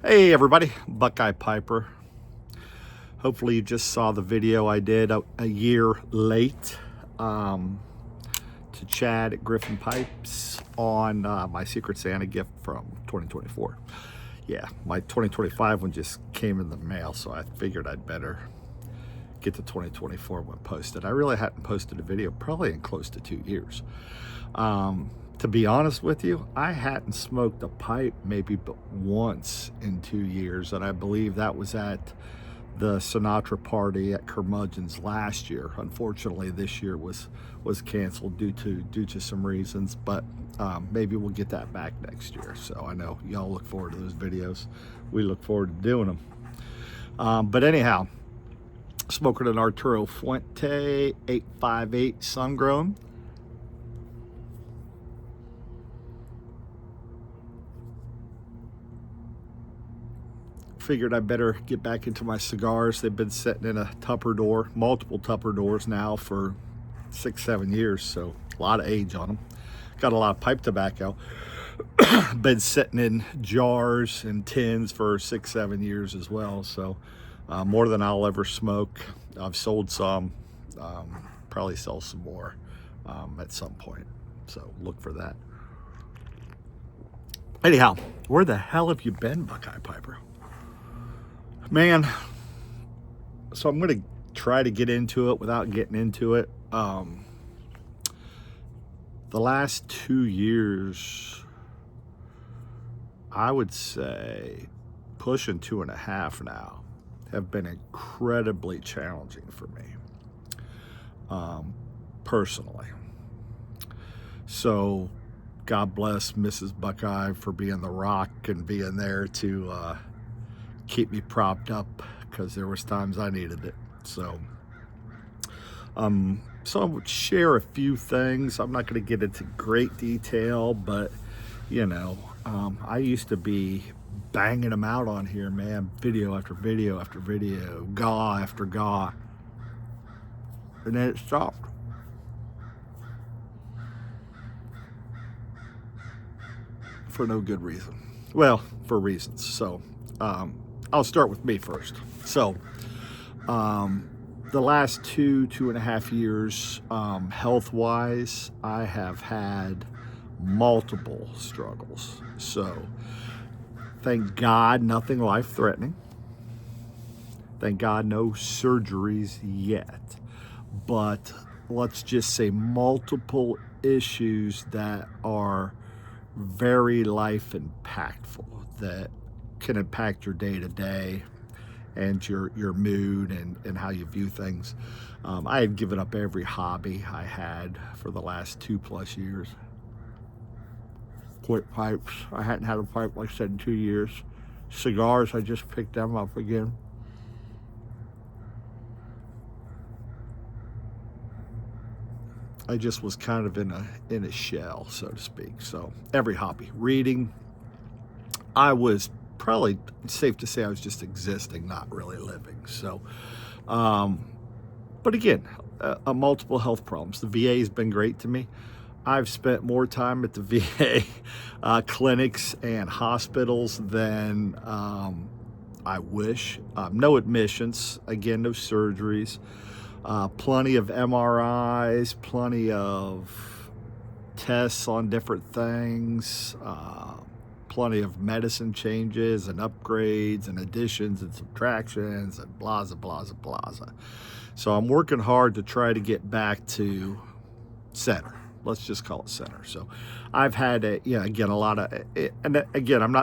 Hey everybody, Buckeye Piper. Hopefully you just saw the video I did a year late to Chad at Griffin Pipes on my Secret Santa gift from 2024. Yeah, my 2025 one just came in the mail, so I figured I'd better get the 2024 one posted. I really hadn't posted a video probably in close to 2 years. To be honest with you, I hadn't smoked a pipe maybe but once in 2 years, and I believe that was at the Sinatra party at Curmudgeon's last year. Unfortunately, this year was canceled due to some reasons, but maybe we'll get that back next year. So I know y'all look forward to those videos. We look forward to doing them. But anyhow, smoking an Arturo Fuente 858 sun-grown. Figured I better get back into my cigars. They've been sitting in a Tupperware, multiple Tupperwares now for 6-7 years, so a lot of age on them. Got a lot of pipe tobacco. Been sitting in jars and tins for 6-7 years as well, so more than I'll ever smoke. I've sold some, probably sell some more at some point, so look for that. Anyhow, where the hell have you been, Buckeye Piper? Man, so I'm going to try to get into it without getting into it. The last 2 years, I would say pushing 2.5 now, have been incredibly challenging for me, personally. So God bless Mrs. Buckeye for being the rock and being there to keep me propped up, because there was times I needed it. So I would share a few things. I'm not going to get into great detail, but you know, I used to be banging them out on here, man, video after video after video, gaw after gaw, and then it stopped. For no good reason. Well, for reasons. So I'll start with me first. So, the last 2.5 years, health-wise, I have had multiple struggles. So, thank God, nothing life-threatening. Thank God, no surgeries yet. But let's just say multiple issues that are very life impactful, that can impact your day-to-day and your mood and how you view things. I had given up every hobby I had for the last 2+ years. Quit pipes. I hadn't had a pipe, like I said, in 2 years. Cigars, I just picked them up again. I just was kind of in a shell, so to speak. So every hobby, reading, I was probably safe to say I was just existing, not really living. So, but again, multiple health problems. The VA has been great to me. I've spent more time at the VA clinics and hospitals than I wish. No admissions, again, no surgeries. Plenty of MRIs, plenty of tests on different things, plenty of medicine changes and upgrades and additions and subtractions and blah, blah, blah, blah. So I'm working hard to try to get back to center. Let's just call it center. So I've had, again, a lot of, and again,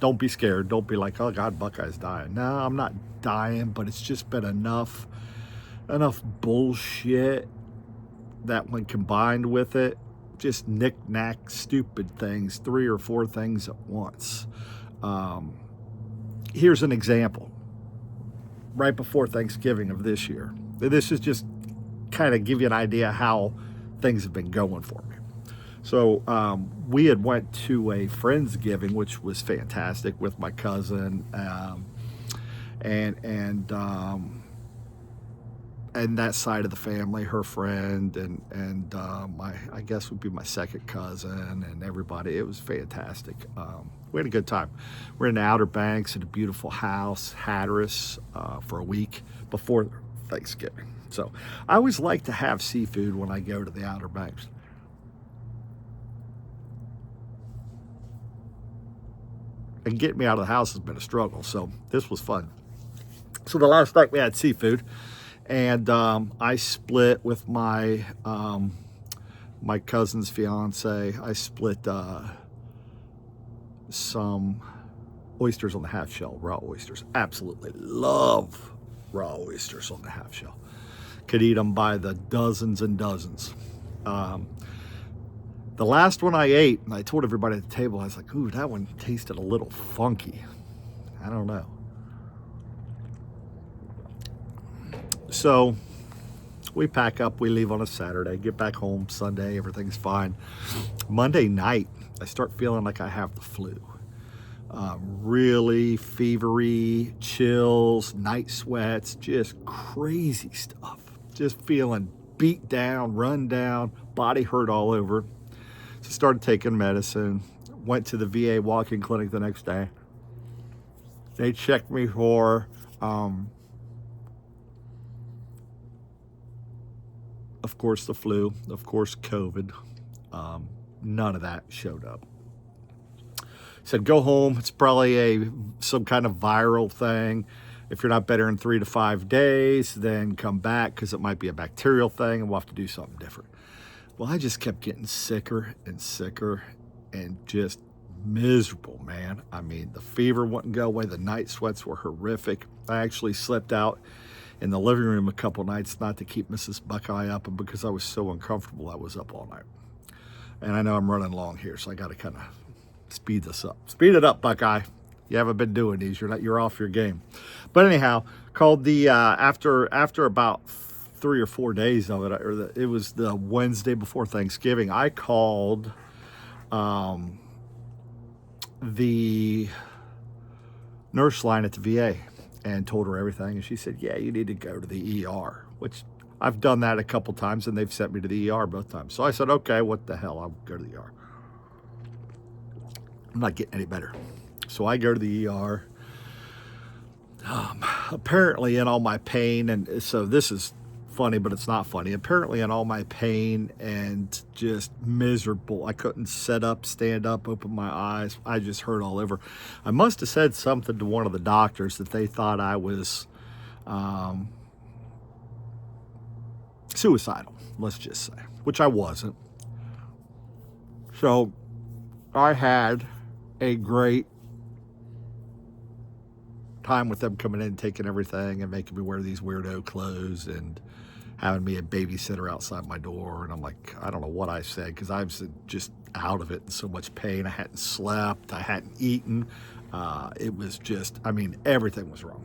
don't be scared. Don't be like, oh God, Buckeye's dying. No, I'm not dying, but it's just been enough bullshit that when combined with it, just knick-knack stupid things, 3 or 4 things at once. Here's an example. Right before Thanksgiving of this year, this is just kind of give you an idea how things have been going for me. So we had went to a Friendsgiving, which was fantastic, with my cousin and that side of the family, her friend, and I guess would be my second cousin and everybody. It was fantastic. we had a good time. We're in the Outer Banks at a beautiful house, Hatteras, for a week before Thanksgiving. So I always like to have seafood when I go to the Outer Banks. And getting me out of the house has been a struggle, so this was fun. So the last night we had seafood, and I split with my my cousin's fiance. I split some oysters on the half shell, raw oysters. Absolutely love raw oysters on the half shell. Could eat them by the dozens and dozens. The last one I ate, and I told everybody at the table, I was like, ooh, that one tasted a little funky. I don't know. So we pack up, we leave on a Saturday, get back home Sunday, everything's fine. Monday night, I start feeling like I have the flu. Really fevery, chills, night sweats, just crazy stuff. Just feeling beat down, run down, body hurt all over. So started taking medicine, went to the VA walk-in clinic the next day. They checked me for, of course, the flu, of course, COVID. None of that showed up. Said, go home. It's probably some kind of viral thing. If you're not better in 3 to 5 days, then come back because it might be a bacterial thing and we'll have to do something different. Well, I just kept getting sicker and sicker and just miserable, man. I mean, the fever wouldn't go away. The night sweats were horrific. I actually slept out in the living room a couple nights, not to keep Mrs. Buckeye up, and because I was so uncomfortable, I was up all night. And I know I'm running long here, so I got to kind of speed this up. Speed it up, Buckeye. You haven't been doing these. You're off your game. But anyhow, called the after about 3 or 4 days of it, it was the Wednesday before Thanksgiving. I called the nurse line at the VA and told her everything, and she said, yeah, you need to go to the ER, which I've done that a couple times, and they've sent me to the ER both times. So I said, okay, what the hell, I'll go to the ER. I'm not getting any better. So I go to the ER. Apparently in all my pain, and so this is funny, but it's not funny. Apparently in all my pain and just miserable, I couldn't sit up, stand up, open my eyes. I just hurt all over. I must have said something to one of the doctors that they thought I was suicidal, let's just say, which I wasn't. So I had a great time with them coming in, taking everything and making me wear these weirdo clothes and having me a babysitter outside my door. And I'm like, I don't know what I said, because I was just out of it in so much pain. I hadn't slept, I hadn't eaten. It was just, I mean, everything was wrong.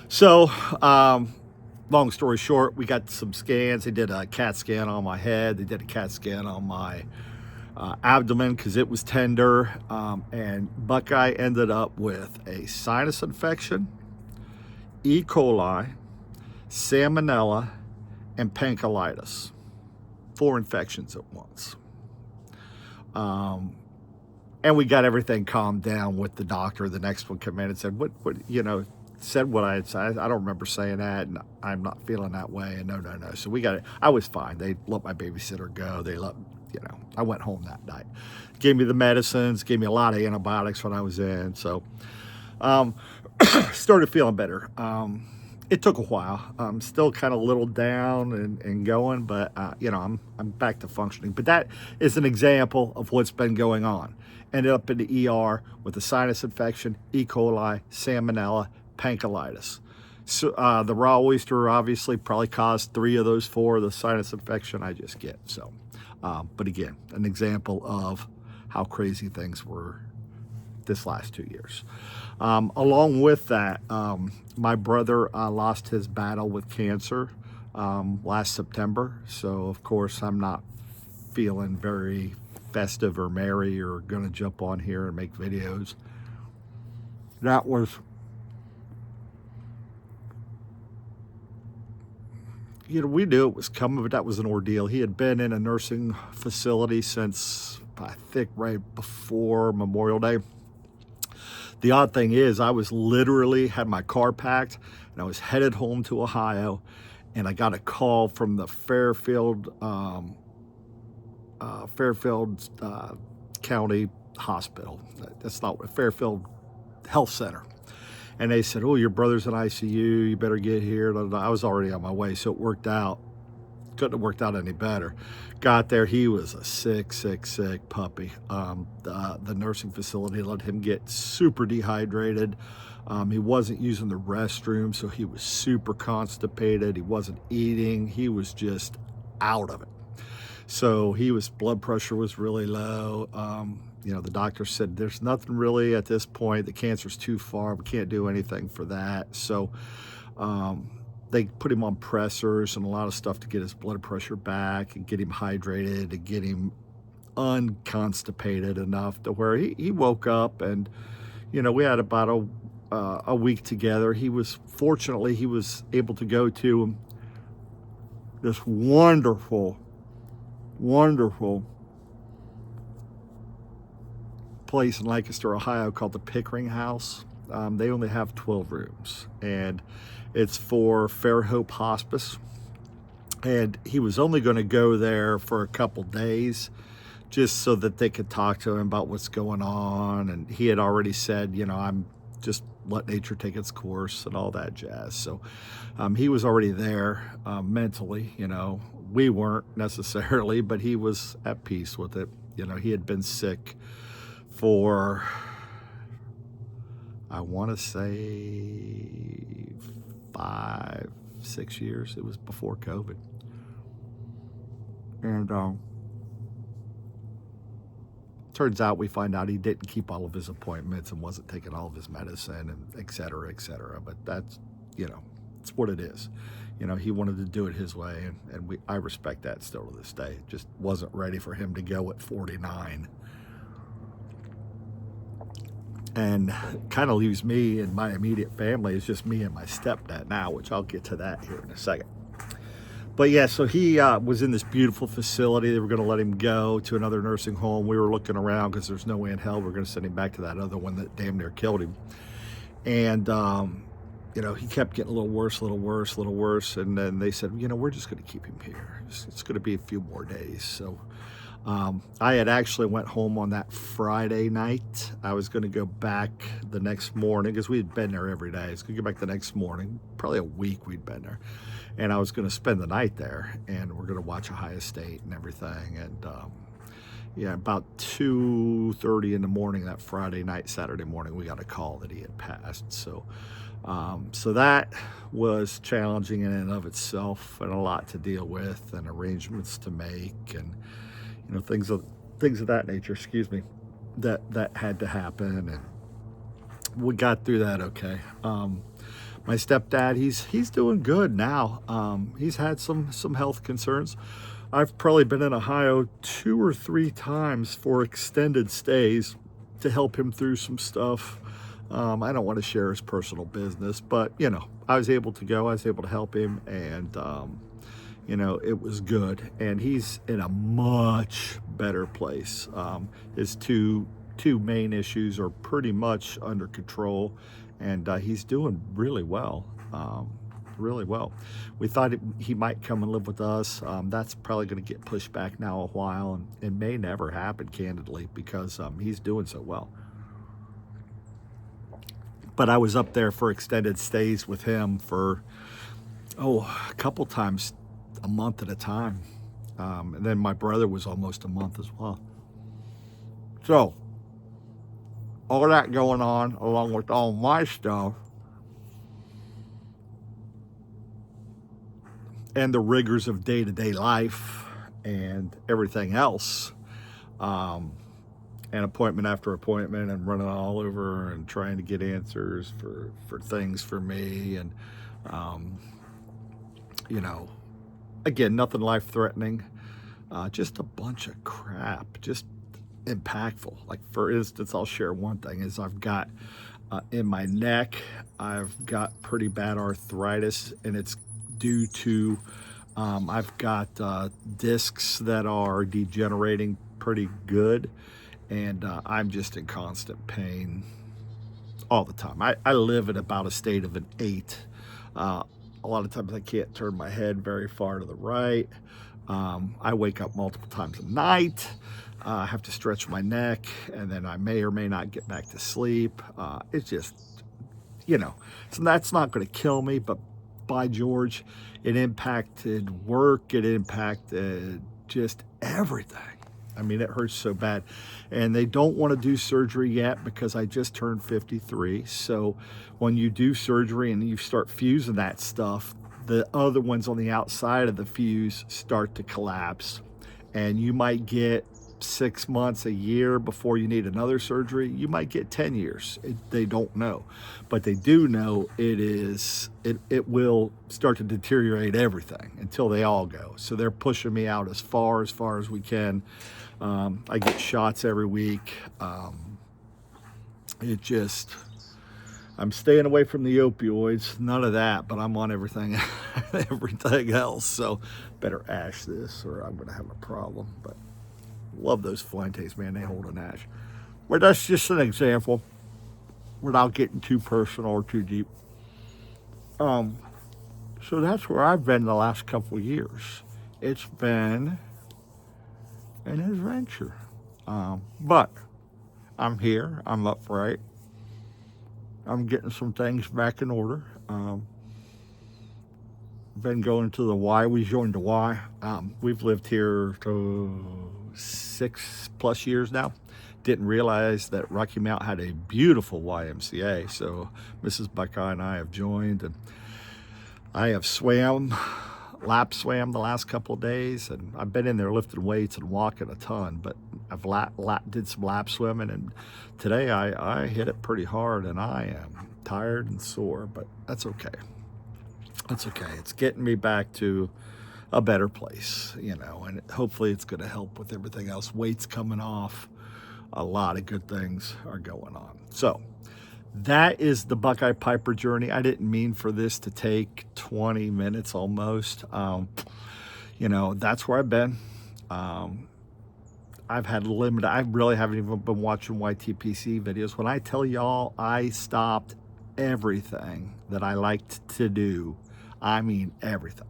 So long story short, we got some scans. They did a CAT scan on my head. They did a CAT scan on my abdomen because it was tender, and Buckeye ended up with a sinus infection, E. coli, salmonella, and pancreatitis. 4 infections at once. And we got everything calmed down with the doctor. The next one came in and said, what, said what I had said. I don't remember saying that, and I'm not feeling that way, and no. So we got it. I was fine. They let my babysitter go. They let, I went home that night. Gave me the medicines, gave me a lot of antibiotics when I was in. So started feeling better. It took a while. I'm still kind of a little down and going, but I'm back to functioning. But that is an example of what's been going on. Ended up in the ER with a sinus infection, E. coli, salmonella, pancreatitis. So the raw oyster obviously probably caused 3 of those 4 of the sinus infection I just get. So, but again, an example of how crazy things were this last 2 years. Along with that, my brother lost his battle with cancer last September. So of course I'm not feeling very festive or merry or gonna jump on here and make videos. That was, we knew it was coming, but that was an ordeal. He had been in a nursing facility since I think right before Memorial Day. The odd thing is I was literally had my car packed and I was headed home to Ohio, and I got a call from the Fairfield County Hospital. That's not Fairfield Health Center. And they said, "Oh, your brother's in ICU. You better get here." I was already on my way, so it worked out. Couldn't have worked out any better. Got there, he was a sick puppy. The nursing facility let him get super dehydrated. He wasn't using the restroom, so he was super constipated. He wasn't eating. He was just out of it. So blood pressure was really low. The doctor said there's nothing really at this point. The cancer's too far. We can't do anything for that. So they put him on pressors and a lot of stuff to get his blood pressure back and get him hydrated and get him unconstipated enough to where he woke up. And we had about a week together. Fortunately he was able to go to this wonderful place in Lancaster, Ohio called the Pickering House. They only have 12 rooms, and it's for Fair Hope Hospice. And he was only going to go there for a couple days just so that they could talk to him about what's going on. And he had already said, I'm just let nature take its course and all that jazz. So he was already there mentally. We weren't necessarily, but he was at peace with it. He had been sick for, I want to say 5-6 years. It was before COVID. And turns out we find out he didn't keep all of his appointments and wasn't taking all of his medicine, and et cetera, et cetera. But that's, it's what it is. He wanted to do it his way, and I respect that still to this day. Just wasn't ready for him to go at 49. And kind of leaves me and my immediate family. It's just me and my stepdad now, which I'll get to that here in a second. But yeah, so he was in this beautiful facility. They were going to let him go to another nursing home. We were looking around because there's no way in hell we're going to send him back to that other one that damn near killed him. And, he kept getting a little worse. And then they said, we're just going to keep him here. It's going to be a few more days. So I had actually went home on that Friday night. I was going to go back the next morning because we had been there every day. I was going to go back the next morning, probably a week we'd been there. And I was going to spend the night there, and we're going to watch Ohio State and everything. And about 2:30 in the morning that Friday night, Saturday morning, we got a call that he had passed. So that was challenging in and of itself, and a lot to deal with, and arrangements to make, and things of that nature. Excuse me, that had to happen, and we got through that okay. My stepdad, he's doing good now. He's had some health concerns. I've probably been in Ohio 2 or 3 times for extended stays to help him through some stuff. I don't want to share his personal business, but I was able to go. I was able to help him, and it was good. And he's in a much better place. His two main issues are pretty much under control, and he's doing really well. We thought he might come and live with us. That's probably going to get pushed back now a while, and it may never happen, candidly, because he's doing so well. But I was up there for extended stays with him for a couple times, a month at a time. And then my brother was almost a month as well. So all that going on, along with all my stuff, and the rigors of day-to-day life and everything else, and appointment after appointment, and running all over and trying to get answers for things for me, and again, nothing life-threatening, just a bunch of crap, just impactful. Like, for instance, I'll share one thing is I've got in my neck, I've got pretty bad arthritis, and it's due to I've got discs that are degenerating pretty good, and I'm just in constant pain all the time. I live at about a state of an 8. A lot of times I can't turn my head very far to the right. I wake up multiple times a night. I have to stretch my neck, and then I may or may not get back to sleep. It's just, so that's not going to kill me, but by George, it impacted work. It impacted just everything. I mean, it hurts so bad. And they don't want to do surgery yet because I just turned 53. So when you do surgery and you start fusing that stuff, the other ones on the outside of the fuse start to collapse. And you might get 6 months, a year before you need another surgery. You might get 10 years. They don't know. But they do know it will start to deteriorate everything until they all go. So they're pushing me out as far as we can. I get shots every week. I'm staying away from the opioids, none of that, but I'm on everything else. So better ash this or I'm gonna have a problem. But love those Fuentes, man, they hold an ash. But that's just an example without getting too personal or too deep. So that's where I've been the last couple of years. It's been an adventure. But I'm here, I'm upright. I'm getting some things back in order. Been going to the Y. We joined the Y. We've lived here 6+ years now. Didn't realize that Rocky Mount had a beautiful YMCA. So Mrs. Buckeye and I have joined, and I have lap swam the last couple of days, and I've been in there lifting weights and walking a ton, but I've did some lap swimming, and today I hit it pretty hard, and I am tired and sore, but that's okay. That's okay. It's getting me back to a better place, and hopefully it's going to help with everything else. Weight's coming off. A lot of good things are going on. So that is the Buckeye Piper journey. I didn't mean for this to take 20 minutes almost. That's where I've been. I've had limited, I really haven't even been watching YTPC videos. When I tell y'all I stopped everything that I liked to do, I mean everything.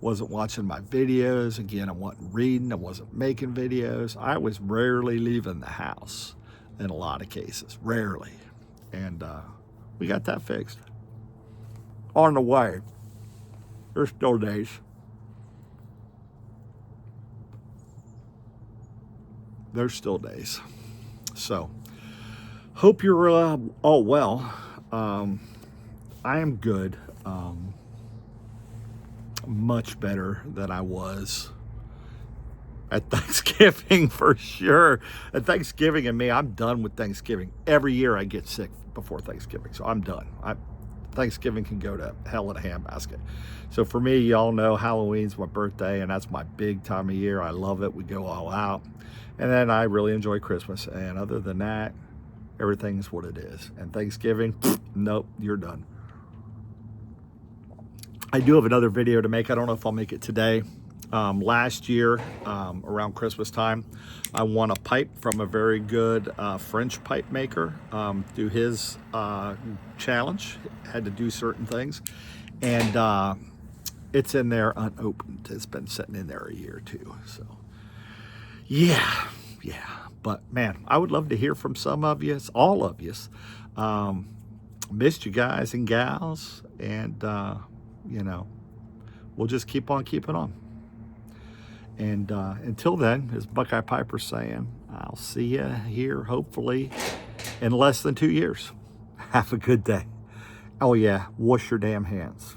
Wasn't watching my videos. Again, I wasn't reading. I wasn't making videos. I was rarely leaving the house in a lot of cases, rarely. And we got that fixed. On the way. There's still days. There's still days. So, hope you're all well. I am good. Much better than I was at Thanksgiving for sure. At Thanksgiving and me, I'm done with Thanksgiving. Every year I get sick before Thanksgiving, so I'm done. Thanksgiving can go to hell in a handbasket. So for me, y'all know Halloween's my birthday, and that's my big time of year. I love it. We go all out. And then I really enjoy Christmas. And other than that, everything's what it is. And Thanksgiving, nope, you're done. I do have another video to make. I don't know if I'll make it today. Last year, around Christmas time, I won a pipe from a very good French pipe maker. Do his challenge, had to do certain things. And it's in there unopened. It's been sitting in there a year or two. So, yeah. But man, I would love to hear from some of you, all of you. Missed you guys and gals. And, we'll just keep on keeping on. And until then, as Buckeye Piper saying, I'll see you here hopefully in less than 2 years. Have a good day. Oh yeah, wash your damn hands.